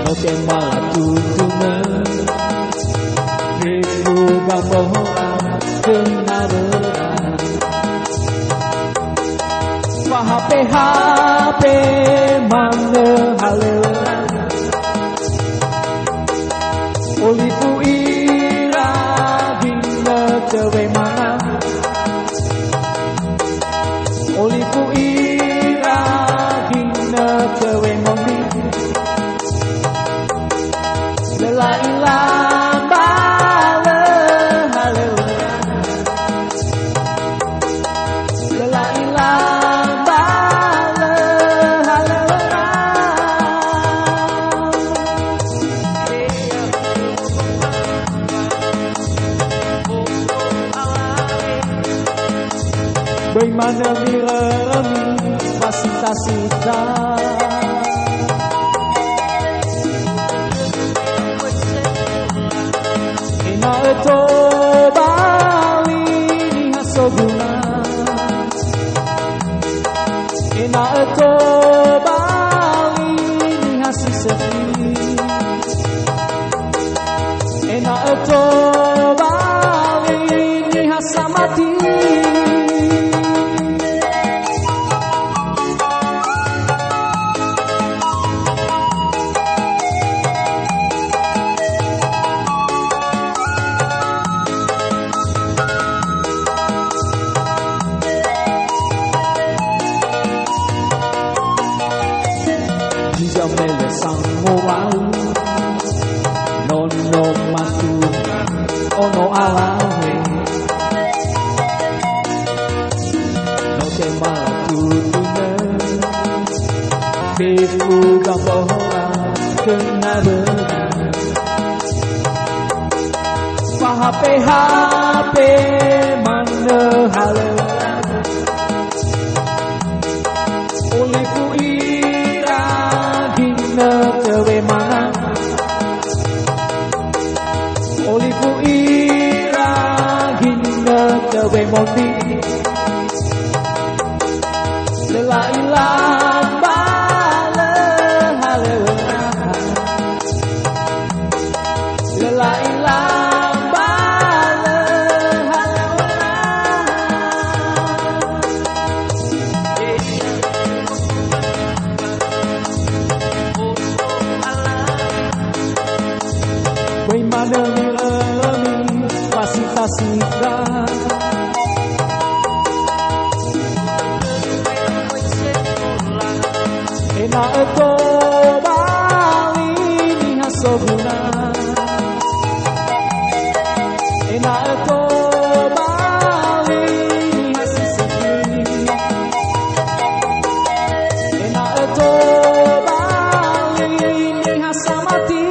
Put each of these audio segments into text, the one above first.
no te malatutuna Ribu gamboa kenarera Pahape-hape mana halera Olipu ira dina tewe mana Olipu ira dina tewe mondi Lela ilang bale halera Lela ilang bale halera Bagaimana bila masih tak-sita Ina eto bali ni hasobuna Ina eto bali ni hasisefi Ina eto bali ni hasamati Jamele samurai Nono matu ono alame No te malatutuna Befu gamboa kenarera Pahape-hape mana halera Olipu ira dina tewe mana Olipu ira dina tewe mondi Lela ilang bale halera Lela ilang bale halera Bagaimana melami masih tak-sita Ena eto bali ni hasobuna Ena eto bali ni hasisefi Ena eto bali ni hasamati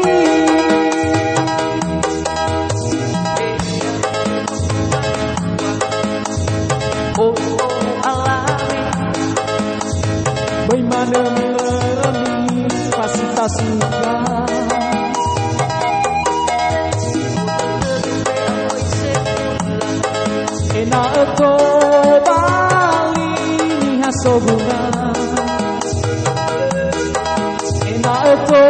Bagaimana melami masih tak-sita Ena eto bali ni hasobuna Ena eto